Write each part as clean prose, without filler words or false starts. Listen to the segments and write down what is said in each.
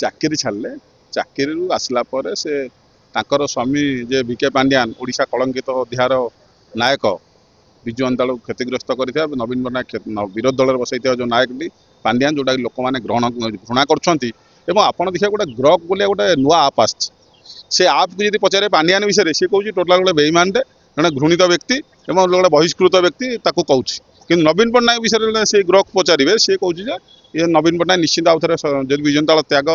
ଚାକିରି ଛାଡ଼ିଲେ ଚାକିରିରୁ ଆସିଲା ପରେ ସେ ତାଙ୍କର ସ୍ୱାମୀ ଯେ ବିକେ ପାଣ୍ଡିଆନ ଓଡ଼ିଶା କଳଙ୍କିତ ଅଧ୍ୟାୟର ନାୟକ ବିଜୁ ଜନତା ଦଳକୁ କ୍ଷତିଗ୍ରସ୍ତ କରିଥିବା ନବୀନ ପଟ୍ଟନାୟକ ବିରୋଧୀ ଦଳରେ ବସାଇଥିବା ଯେଉଁ ନାୟକଟି ପାଣ୍ଡିଆନ ଯେଉଁଟାକି ଲୋକମାନେ ଘୃଣା କରୁଛନ୍ତି ଏବଂ ଆପଣ ଦେଖିବା ଗୋଟେ ଗ୍ରକ୍ ବୋଲି ଗୋଟେ ନୂଆ ଆପ୍ ଆସିଛି ସେ ଆପ୍କୁ ଯଦି ପଚାରେ ପାଣ୍ଡିଆନ ବିଷୟରେ ସେ କହୁଛି ଟୋଟାଲ ଗୋଟେ ବେଇମାନଟେ ଜଣେ ଘୃଣିତ ବ୍ୟକ୍ତି ଏବଂ ଗୋଟେ ବହିଷ୍କୃତ ବ୍ୟକ୍ତି ତାକୁ କହୁଛି କିନ୍ତୁ ନବୀନ ପଟ୍ଟନାୟକ ବିଷୟରେ ସେ ଗ୍ରକ୍ ପଚାରିବେ ସେ କହୁଛି ଯେ ये नवीन पट्टनायक निश्चित आउ थे जब विजु जनता दल त्याग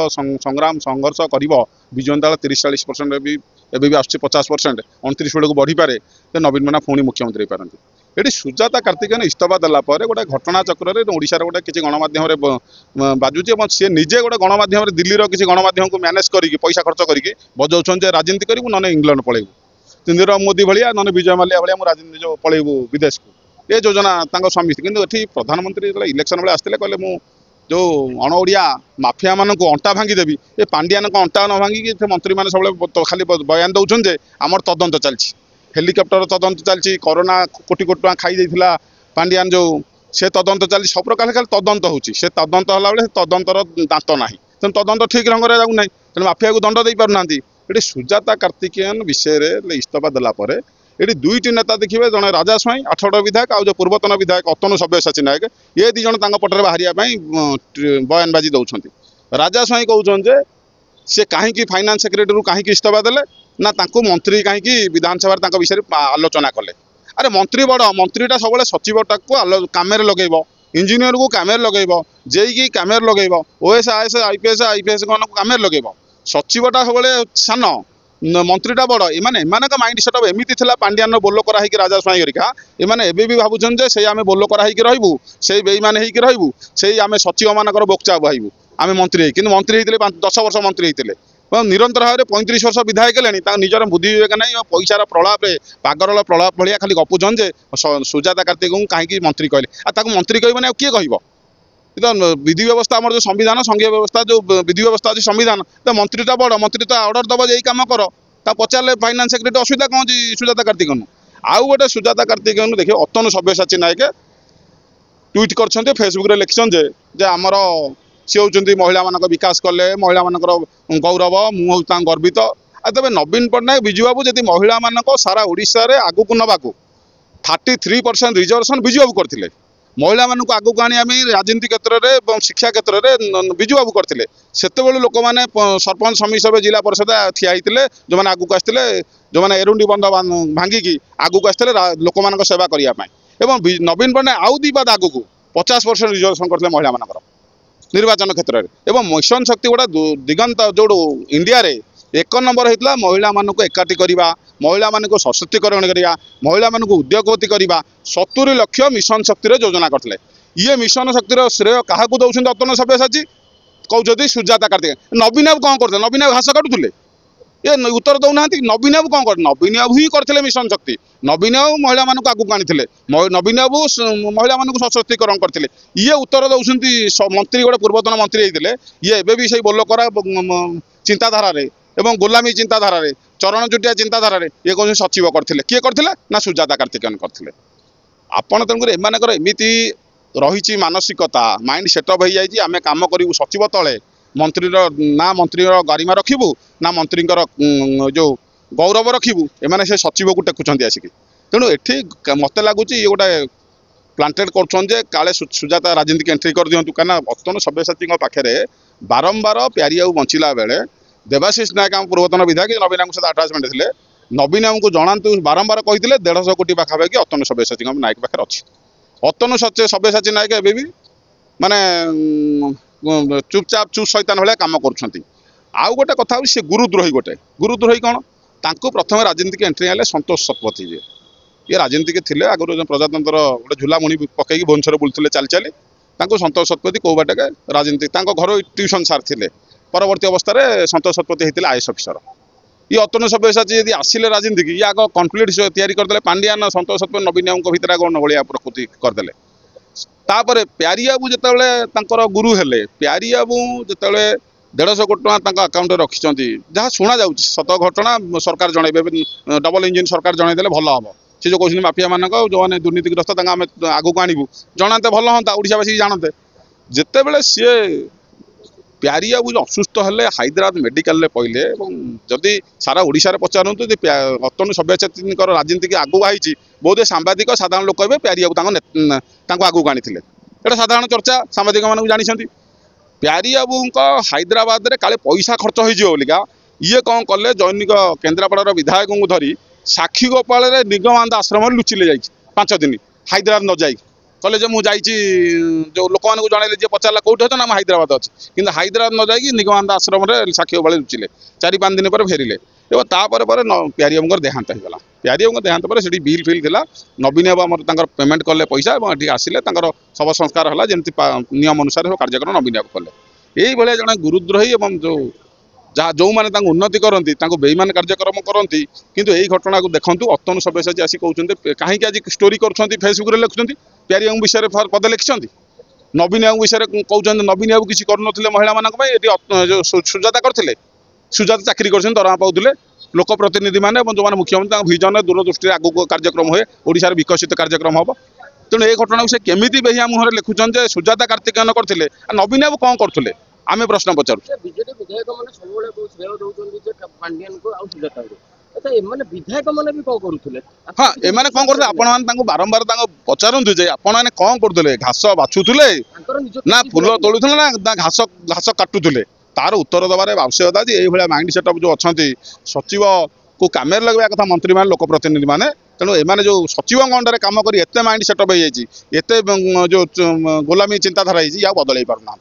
संग्राम संघर्ष कर विजु जनता दल 30-40% भी एवं भी आस 50% 29 बेलू बढ़ी पारे तो नवीन पट्टनायक पुणी मुख्यमंत्री हो पारती ये सुजाता कार्तिकेयन इस्तीफा देला गोटे घटना चक्र में ओडिशार गोटे किसी गणमाध्यम बाजुची सी निजे गोटे गणमाध्यम दिल्लीर किसी गणमाध्यम को मैनेज करके पैसा खर्च करके बजाऊँ राजनीति करूँ ना इंग्लैंड पलैबू नीरव मोदी भाया ना विजय माल्या भाया राजनीति जो पलैबू विदेश को ये योजना स्वामी कि प्रधानमंत्री इलेक्शन बेले आसते कहले मु जो अणओडिया माफिया मान अंटा भांगीदेवी ये पांडियान को अंटा न भांगिकी मंत्री मैंने सब खाली बयान दौरान जे आमर तदंत चलती हेलिकप्टर तदंत चलती कोरोना कोटी कोटी टका खाई देथिला पांडियान जो से तदंत चलती सब प्रकार खाली तदंत होची से तदंत होला बेले तदंतर दांत नाही तेणु तदंत ठीक रंग रे जाऊ नाही तेणु माफिया को दंड दे पारु नांती एटी सुजाता कार्तिकेयन विषय रे इस्तीफा देला परे ये दुईटी नेता देखिए जड़े राजा स्वाई 8 विधायक आउ जो पूर्वतन विधायक अतनु सब्यसाची नायक ये दी जन पटरे बाहर बयानबाजी दौरान राजा स्वाई कहते सी कहीं फाइनान्स सेक्रेटरी कहीं इस्तीफा देले ना मंत्री कहीं विधानसभा विषय आलोचना कले अरे मंत्री बड़ मंत्रीटा सब सचिवटा को कम लगे इंजीनियर को कम लगे जेई कम लगे ओएस आईएस आईपीएस कम लगे सचिवटा सब सान मंत्रीटा बड़ एमाने माइंड सेटअप एमती पांडियान बोलो कराई राजा स्वाई हरिका एमाने एबे भी भावुन जे से आमे बोलो कराई रहबू से बेईमान होइके रहबू से आमे सचिव मानकर बोक्चा बहाइबू आमे मंत्री कि मंत्री होते 10 वर्ष मंत्री होते निरंतर भाव में 35 वर्ष विधायक ले निजर बुद्धि विवेक ना पैसार प्रलाप पागरल प्रलाप भाया खाली गपुचन जे सुजाता कार्तिक को कहीं मंत्री कहले मंत्री कहने किए कह तो विधि व्यवस्था आम जो संविधान संघीय व्यवस्था जो विधि व्यवस्था अच्छी संविधान तो मंत्रीटा बड़ मंत्री तो ऑर्डर दब यही कम कर पचारे फाइनान्स सेक्रेटरी असुविधा कौन सुजाता कार्तिकेयन आउ गोटे सुजाता कार्तिकेयन देखिए अतनु सब्यसाची नायक ट्वीट कर फेसबुक रे लिखिछन जे आमर सी होउछन्ती महिला मानक विकास कले महिला मानकर गौरव मु गर्वित तेज नवीन पट्टनायक विजु बाबू जदि महिला मानक सारा ओडिशा रे आगु को नबाकू 33% रिजर्वेशन विजु बाबू करथिले महिला मानक आगु आने राजनीति क्षेत्र में शिक्षा क्षेत्र में विजु बाबू करते से लोक मैंने सरपंच समिति सभ्य जिला परिषद ठिया होते जो मैंने आगू आसते जो मैंने एरुंडी बंध भांगिकी आगू आसते लोक मान सेवा करने नवीन पट्टनायक आउ दी बाद आगू 50% रिजर्वेशन करते महिला मानकर निर्वाचन क्षेत्र में मिशन शक्ति गोटा दिगंत जो इंडिया रे 1 नंबर होता महिला मानक एकाठी करवा महिला मान सशक्तिकरण करवा महिला मान उद्योगपति करवा 70 लाख मिशन शक्ति योजना करते ये मिशन शक्तिर श्रेय क्या दौरान अतनु सब्यसाची कहते सुजाता कार्तिकेयन नवीन बाबू कौन करते नवीन बाबू घास काटुले ये उत्तर दौना नवीन बाबू कौन कर नवीन बाबू ही करते मिशन शक्ति नवीन बाबू महिला मानक आगू आनी नवीन बाबू महिला मानक सशक्तिकरण करते ये उत्तर दौरान मंत्री गोटे पूर्वतन मंत्री होते ये एवं भी बोलो करा चिंताधारा एवं गोलामी चिंताधारा चरण चुटिया चिंताधारा ये कौन सचिव करते किए करते ना सुजाता कार्तिकेयन करते आपण तेणुकर एमानकर एमती रही मानसिकता माइंड सेटअप हो जाए आम कम करूँ सचिव तले मंत्रीर ना मंत्रीर गरिमा रखिबू ना मंत्रीर जो गौरव रखिबू एमाने से सचिव को टेकुंट आसिक तेणु एठी मत लगुच ये गोटे प्लांटेड कर काले सुजाता राजनीति एंट्री कर दिंतु कहीं अतनु सब्यसाची पाखे बारंबार प्यारिया बंचिला बेले देवाशीष नायक आम पूर्वतन विधायक नवीन बाबू सहित आटाचमेंट थे नवीन बाबू को जनातु बारंबार कहते 150 कोटी पाखापाखि अतनु सब्यसाची नायक पाखे अच्छी अतनु सब्यसाची नायक एवं भी माने चुपचाप चुप शैतान भाया कम कर आउ गोटे कथा सी गुरुद्रोही गुरुद्रोही कौन तांको प्रथम राजनीति की एंट्री आए संतोष शतपथी जे ये राजनीति थे आगुरी प्रजातंत्र गोटे झुलामुणी पकई भुवनेश्वर बुलूले चली चली संतोष शतपथी कौ बाटे राजनीति घर ट्यूशन सार थे परवर्ती अवस्था संतोष शतपथी होते आईएएस अफिसर ये अतनु सब्यसाची यदि आसिले राजनीति की आग कन्फ्लिक्ट तैयारी करदे पांडियान संतोष शतपथी नवीन बाबू भितर भाया प्रकृति करदे तापर प्यारिबाबू जो गुरु हेले प्यारिबाबू जो 150 कोटी टका आकाउंट रखिंट जहाँ शुणा जा सत घटना सरकार जनइबे डबल इंजिन सरकार जनईदे भल हम से जो कहते माफिया मानक जो मैंने दुर्नीतिग्रस्त आम आगू आणबू जनाते भल हाँ ओडावासी जानते जिते बड़े सी प्यारी बाबू जो असुस्थ हेले हैदराबाद मेडिकल पड़े जदि सारा ओडिशा पचारतु अतनु सभ्यसाची राजनीति की आगू आई बहुत सांबादिक साधारण लोक कहे प्यारी बाबू आगू आनी एटा साधारण चर्चा सांबादिक मानक जानी प्यारी बाबू हैदराबाद में काले पैसा खर्च होगा ये कौन कले जैनिक केन्द्रापड़ार विधायक को धरी साक्षी गोपाल निगमानंद आश्रम लुचिले जा 5 दिन हैदराबाद न जाई कले जो मुझे जो लोक मैंने जनइले जी पचारा कौटे अच्छे ना हैदराबाद अच्छे कि हैदराबाद न जाकि निगमानंद आश्रम साक्षी गोपाल लुचिले 4-5 दिन पर फेरिले एवं तापर प्यारी बाबू देहांत होगा प्यारी बाबू देहांत पर से बिल फिल था नवीन बाबू आमर पेमेंट कले पैसा और आसिले शव संस्कार है जमी नियम अनुसार सब कार्यक्रम नवीन बाबू कले यही जड़े गुरुद्रोही और जो जहाँ जो मैंने उन्नति करती बेईमान कार्यक्रम करती किंतु यही घटना को देखूँ अतनु सब्यसाची आसी कहते कहीं आज स्टोरी कर फेसबुक लिखुं प्यारी बाबू विषय पद लिखिं नवीन बाबू विषय कहते नवीन बाबू किसी करुन महिला मानी सुजाता करते सुजाता चाकरी कर दरमा पाते लोकप्रतिनिधि मैंने जो मुख्यमंत्री विजन दूरदृष्टि आगू कार्यक्रम हुए ओडिशा विकसित कार्यक्रम हम तेणु ये घटना को से केमी बेहिया मुहर लिखुं सुजाता कार्तिकेयन करते नवीन बाबू कौन करते आम प्रश्न पचारू बीजेडी विधायक मैंने सब श्रेय दौरान पांडियान को आउ सुजाता को विधायक मैंने भी कौन करुले हाँ एम कौन करते आपण बारंबार पचारतु जे आपण कौन करते घास बाछुले ना फुल तोड़ुले ना घास घास काटुले तार उत्तर दबार आवश्यकता जी ये माइंड सेटअप जो अच्छा सचिव को कम लगे कथा मंत्री मैंने लोकप्रतिनिधि मैंने तेणु एम जो सचिव अंडर कम कर माइंड सेटअप हो जो गोलामी चिंताधारा या बदल पारना।